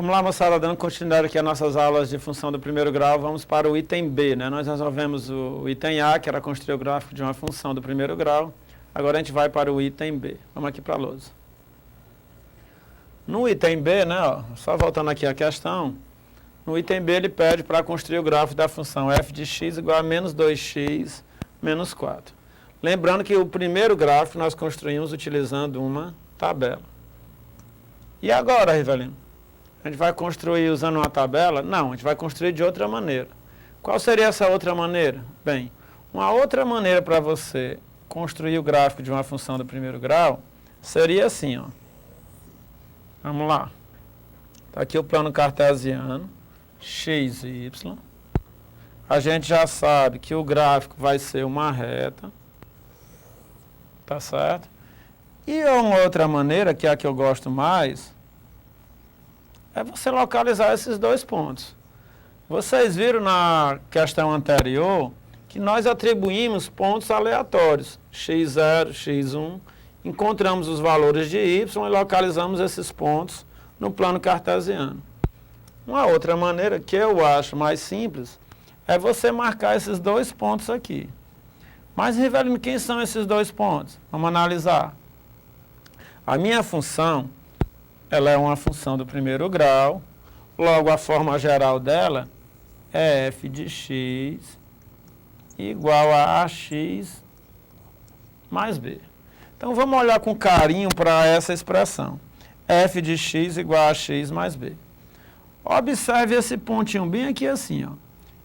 Vamos lá, moçada, dando continuidade aqui às nossas aulas de função do primeiro grau, vamos para o item B, né? Nós resolvemos o item A, que era construir o gráfico de uma função do primeiro grau. Agora a gente vai para o item B. Vamos aqui para a lousa. No item B, né, ó, só voltando aqui a questão, no item B ele pede para construir o gráfico da função f de x igual a menos 2x menos 4. Lembrando que o primeiro gráfico nós construímos utilizando uma tabela. E agora, Rivelino? A gente vai construir usando uma tabela? Não, a gente vai construir de outra maneira. Qual seria essa outra maneira? Bem, uma outra maneira para você construir o gráfico de uma função do primeiro grau seria assim, ó. Vamos lá. Está aqui o plano cartesiano, x e y. A gente já sabe que o gráfico vai ser uma reta. Tá certo? E uma outra maneira, que é a que eu gosto mais, é você localizar esses dois pontos. Vocês viram na questão anterior que nós atribuímos pontos aleatórios, x0, x1, encontramos os valores de y e localizamos esses pontos no plano cartesiano. Uma outra maneira, que eu acho mais simples, é você marcar esses dois pontos aqui. Mas, Rivelino, quem são esses dois pontos? Vamos analisar. A minha função, ela é uma função do primeiro grau, logo a forma geral dela é f de x igual a ax mais b. Então vamos olhar com carinho para essa expressão. F de x igual a x mais b. Observe esse pontinho bem aqui assim, ó.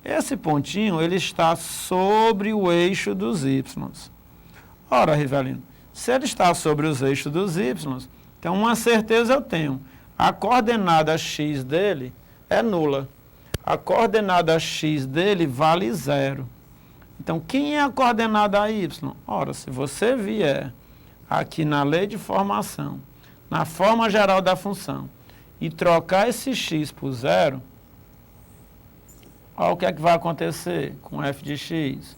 Esse pontinho, ele está sobre o eixo dos y. Ora, Rivelino, se ele está sobre os eixos dos y, então uma certeza eu tenho. A coordenada x dele é nula. A coordenada x dele vale 0. Então, quem é a coordenada y? Ora, se você vier aqui na lei de formação, na forma geral da função, e trocar esse x por 0, olha o que é que vai acontecer com f de x.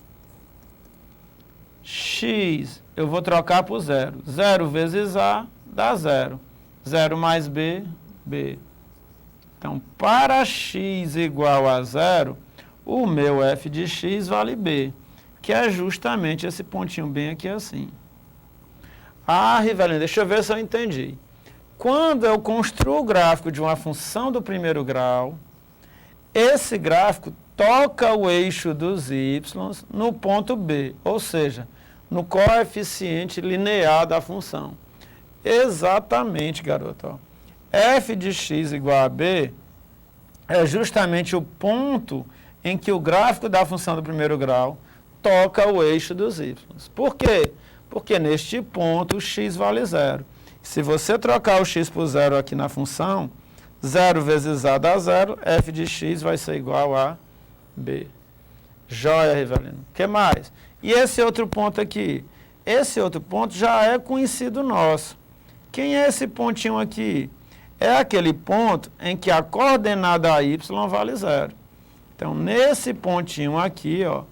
X eu vou trocar por 0. 0 vezes a dá 0. 0 mais b, b. Então, para x igual a 0, o meu f de x vale b, que é justamente esse pontinho bem aqui assim. Ah, Rivelino, deixa eu ver se eu entendi. Quando eu construo o gráfico de uma função do primeiro grau, esse gráfico toca o eixo dos y no ponto B, ou seja, no coeficiente linear da função. Exatamente, garoto. Ó. F de x igual a b é justamente o ponto em que o gráfico da função do primeiro grau toca o eixo dos y. Por quê? Porque neste ponto o x vale 0. Se você trocar o x por 0 aqui na função, 0 vezes a dá 0, f de x vai ser igual a b. Joia, Rivelino. O que mais? E esse outro ponto aqui? Esse outro ponto já é conhecido nosso. Quem é esse pontinho aqui? É aquele ponto em que a coordenada y vale 0. Então, nesse pontinho aqui, ó,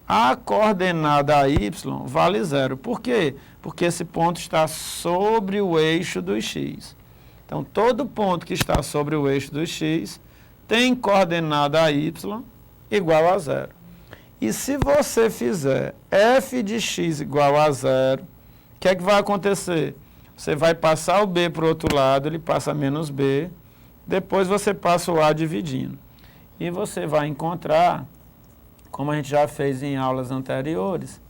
a coordenada y vale 0. Por quê? Porque esse ponto está sobre o eixo do x. Então, todo ponto que está sobre o eixo do x tem coordenada y igual a 0. E se você fizer f de x igual a 0, o que é que vai acontecer? Você vai passar o b para o outro lado, ele passa menos b, depois você passa o a dividindo. E você vai encontrar, como a gente já fez em aulas anteriores,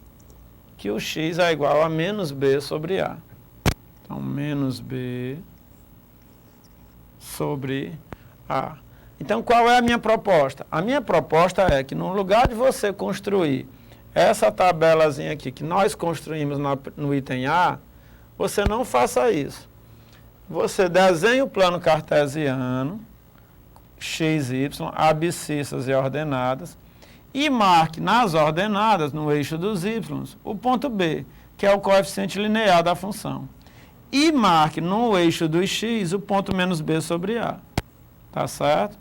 que o x é igual a menos b sobre a. Então, menos b sobre a. Então, qual é a minha proposta? A minha proposta é que, no lugar de você construir essa tabelazinha aqui, que nós construímos no item A, você não faça isso. Você desenha o plano cartesiano, x, y, abscissas e ordenadas, e marque nas ordenadas, no eixo dos y, o ponto B, que é o coeficiente linear da função. E marque no eixo dos x o ponto menos b sobre a. Tá certo?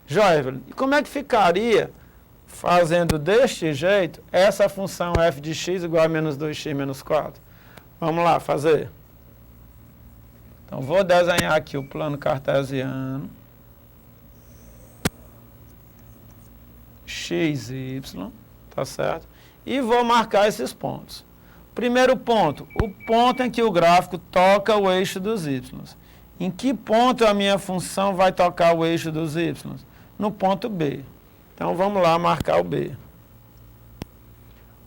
Joia, e como é que ficaria, fazendo deste jeito, essa função f de x igual a menos 2x menos 4? Vamos lá, fazer. Então, vou desenhar aqui o plano cartesiano. X, Y, tá certo? E vou marcar esses pontos. Primeiro ponto, o ponto em que o gráfico toca o eixo dos y. Em que ponto a minha função vai tocar o eixo dos y? No ponto B. Então, vamos lá marcar o B.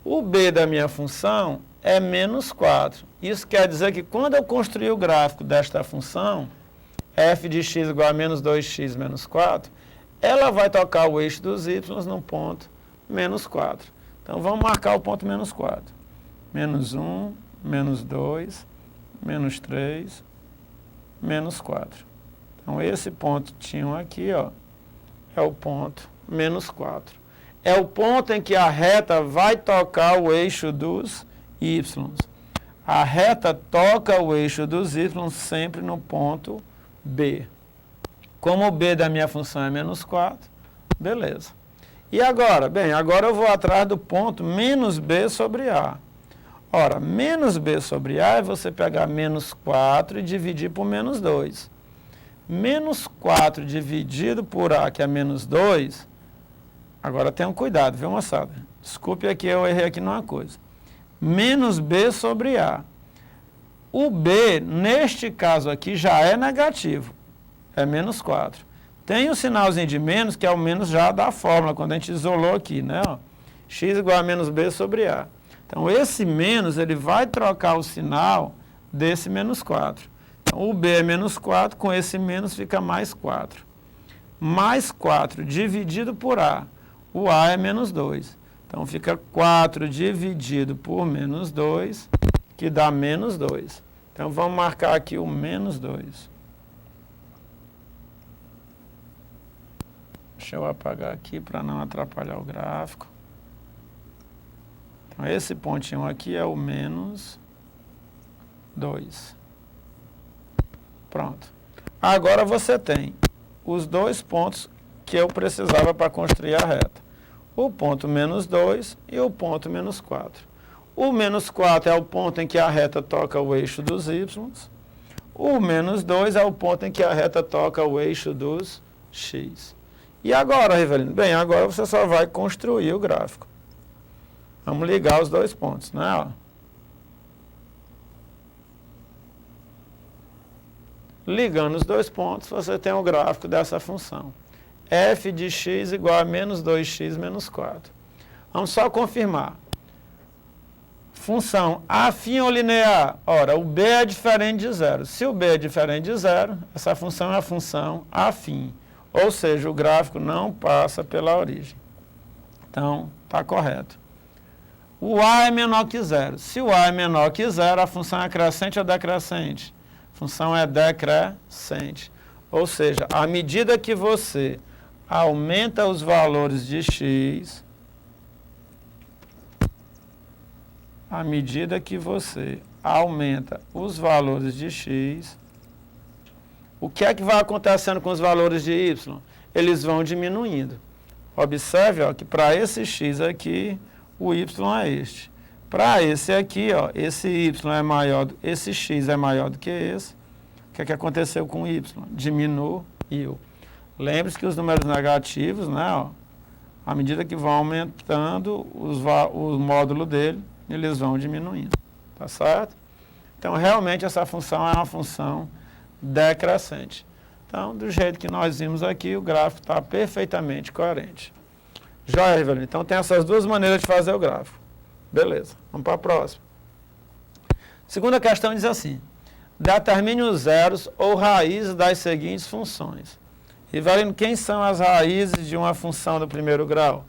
O B da minha função é menos 4. Isso quer dizer que quando eu construir o gráfico desta função, f de x igual a menos 2x menos 4, ela vai tocar o eixo dos y no ponto menos 4. Então, vamos marcar o ponto menos 4. Menos 1, menos 2, menos 3, menos 4. Então, esse pontinho aqui, ó, é o ponto menos 4. É o ponto em que a reta vai tocar o eixo dos y. A reta toca o eixo dos y sempre no ponto B. Como o B da minha função é menos 4, beleza. E agora? Bem, agora eu vou atrás do ponto menos B sobre A. Ora, menos B sobre A é você pegar menos 4 e dividir por menos 2. Menos 4 dividido por A, que é menos 2, agora tenham cuidado, viu, moçada? Desculpe aqui, eu errei aqui numa coisa. Menos B sobre A. O B, neste caso aqui, já é negativo. É menos 4. Tem um sinalzinho de menos, que é o menos já da fórmula, quando a gente isolou aqui, né? Ó, x igual a menos B sobre A. Então, esse menos, ele vai trocar o sinal desse menos 4. Então, o B é menos 4, com esse menos fica mais 4. Mais 4 dividido por A. O A é menos 2. Então, fica 4 dividido por menos 2, que dá menos 2. Então, vamos marcar aqui o menos 2. Deixa eu apagar aqui para não atrapalhar o gráfico. Então, esse pontinho aqui é o menos 2. Pronto. Agora você tem os dois pontos que eu precisava para construir a reta. O ponto menos 2 e o ponto menos 4. O menos 4 é o ponto em que a reta toca o eixo dos y. O menos 2 é o ponto em que a reta toca o eixo dos x. E agora, Rivelino? Bem, agora você só vai construir o gráfico. Vamos ligar os dois pontos, né? Ó. Ligando os dois pontos, você tem o gráfico dessa função. F de x igual a menos 2x menos 4. Vamos só confirmar. Função afim ou linear? Ora, o b é diferente de zero. Se o b é diferente de zero, essa função é a função afim. Ou seja, o gráfico não passa pela origem. Então, está correto. O a é menor que zero. Se o a é menor que zero, a função é crescente ou decrescente? A função é decrescente. Ou seja, à medida que você aumenta os valores de x, à medida que você aumenta os valores de x, o que é que vai acontecendo com os valores de y? Eles vão diminuindo. Observe, ó, que para esse x aqui, o y é este. Para esse aqui, ó, esse y é maior, esse x é maior do que esse. O que é que aconteceu com o y? Diminuiu. Lembre-se que os números negativos, né, ó, à medida que vão aumentando o módulo dele, eles vão diminuindo. Tá certo? Então, realmente, essa função é uma função decrescente. Então, do jeito que nós vimos aqui, o gráfico está perfeitamente coerente. Joia, Rivelino? Então, tem essas duas maneiras de fazer o gráfico. Beleza, vamos para a próxima. Segunda questão diz assim: determine os zeros ou raízes das seguintes funções. Rivelino, quem são as raízes de uma função do primeiro grau?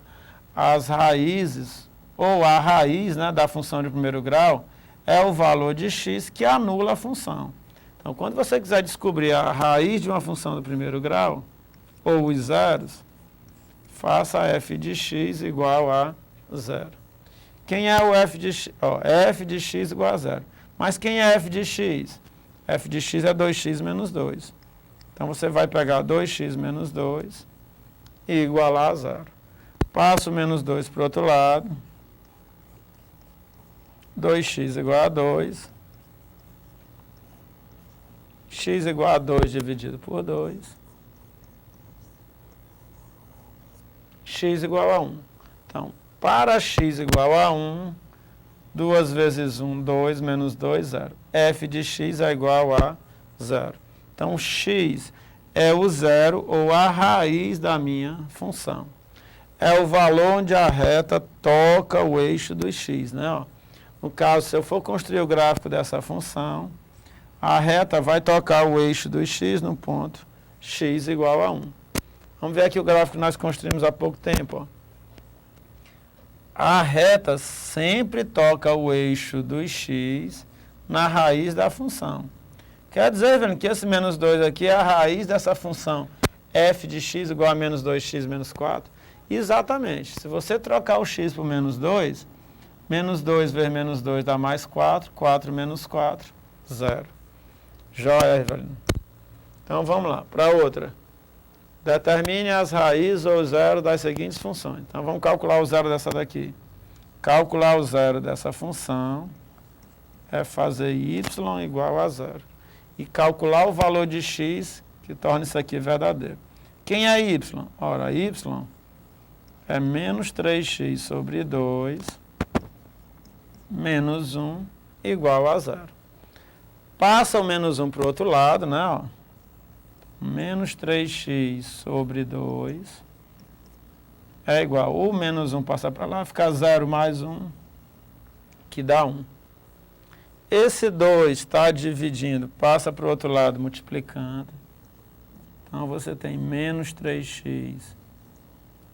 As raízes, ou a raiz, né, da função de primeiro grau, é o valor de x que anula a função. Então, quando você quiser descobrir a raiz de uma função do primeiro grau, ou os zeros, faça f de x igual a zero. Quem é o f de x? F de x igual a zero. Mas quem é f de x? F de x é 2x menos 2. Então, você vai pegar 2x menos 2 e igualar a zero. Passa o menos 2 para o outro lado. 2x igual a 2. x igual a 2 dividido por 2, x igual a 1. Então, para x igual a 1, 2 vezes 1, 2, menos 2, 0. f de x é igual a 0. Então, x é o zero ou a raiz da minha função. É o valor onde a reta toca o eixo do x, né? Ó, no caso, se eu for construir o gráfico dessa função, a reta vai tocar o eixo do x no ponto x igual a 1. Vamos ver aqui o gráfico que nós construímos há pouco tempo. Ó. A reta sempre toca o eixo do x na raiz da função. Quer dizer, velho, que esse menos 2 aqui é a raiz dessa função f de x igual a menos 2x menos 4. Exatamente. Se você trocar o x por menos 2 vezes menos 2 dá mais 4, 4 menos 4, 0. Joia, Evelyn. Então vamos lá, para outra. Determine as raízes ou zero das seguintes funções. Então vamos calcular o zero dessa daqui. Calcular o zero dessa função é fazer y igual a 0. E calcular o valor de x que torna isso aqui verdadeiro. Quem é y? Ora, y é menos 3x sobre 2 menos 1 igual a 0. Passa o menos 1 para o outro lado, né? Ó. Menos 3x sobre 2 é igual. O menos 1 passa para lá, fica 0 mais 1, que dá 1. Esse 2 está dividindo, passa para o outro lado multiplicando. Então você tem menos 3x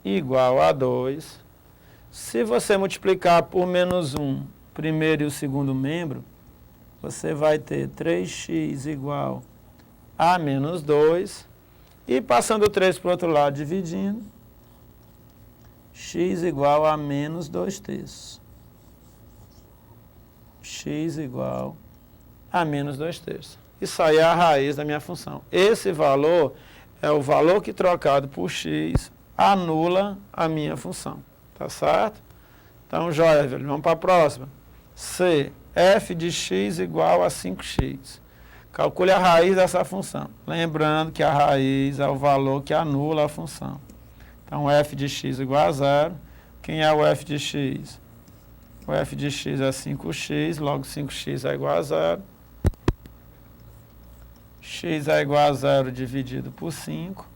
igual a 2. Se você multiplicar por menos 1, primeiro e o segundo membro, você vai ter 3x igual a menos 2. E passando o 3 para o outro lado, dividindo, x igual a menos 2/3. X igual a menos 2/3. Isso aí é a raiz da minha função. Esse valor é o valor que trocado por x anula a minha função. Tá certo? Então, joia, velho. Vamos para a próxima. C. F de x igual a 5x. Calcule a raiz dessa função. Lembrando que a raiz é o valor que anula a função. Então, f de x igual a 0. Quem é o f de x? O f de x é 5x, logo 5x é igual a 0. X é igual a 0 dividido por 5.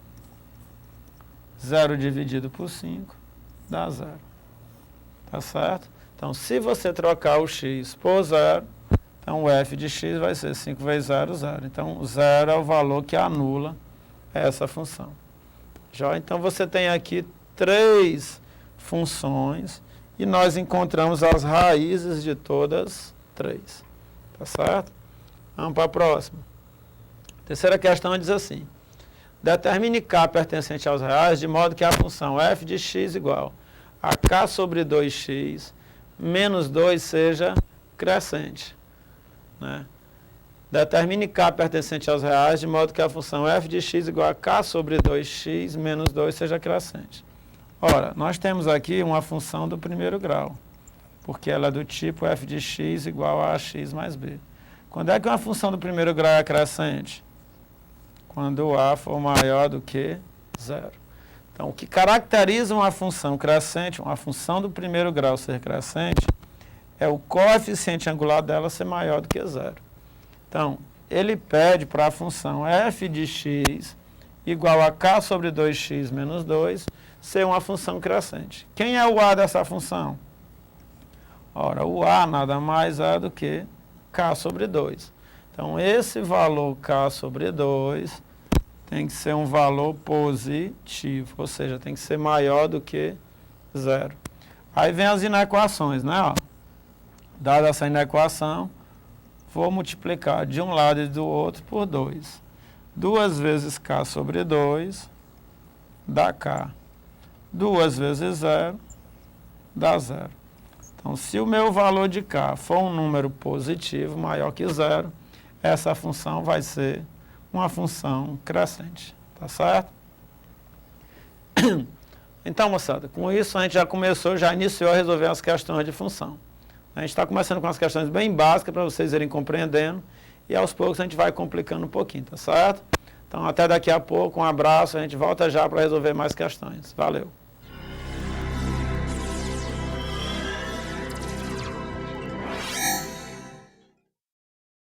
0 dividido por 5 dá 0. Tá certo? Então, se você trocar o x por 0, então o f de x vai ser 5 vezes 0, 0. Então, 0 é o valor que anula essa função. Já, então, você tem aqui 3 funções e nós encontramos as raízes de todas 3. Tá certo? Vamos para a próxima. Terceira questão diz assim. Determine k pertencente aos reais de modo que a função f de x igual a k sobre 2x menos 2 seja crescente. Né? Determine k pertencente aos reais de modo que a função f de x igual a k sobre 2x menos 2 seja crescente. Ora, nós temos aqui uma função do primeiro grau, porque ela é do tipo f de x igual a x mais b. Quando é que uma função do primeiro grau é crescente? Quando o a for maior do que 0. Então, o que caracteriza uma função crescente, uma função do primeiro grau ser crescente, é o coeficiente angular dela ser maior do que 0. Então, ele pede para a função f de x igual a k sobre 2x menos 2 ser uma função crescente. Quem é o a dessa função? Ora, o a nada mais é do que k sobre 2. Então, esse valor k sobre 2 tem que ser um valor positivo, ou seja, tem que ser maior do que 0. Aí vem as inequações, né? Ó. Dada essa inequação, vou multiplicar de um lado e do outro por 2. 2 vezes k sobre 2 dá k. 2 vezes 0 dá 0. Então, se o meu valor de k for um número positivo, maior que 0, essa função vai ser uma função crescente. Tá certo? Então, moçada, com isso a gente já iniciou a resolver as questões de função. A gente está começando com as questões bem básicas para vocês irem compreendendo e aos poucos a gente vai complicando um pouquinho, tá certo? Então até daqui a pouco, um abraço, a gente volta já para resolver mais questões. Valeu!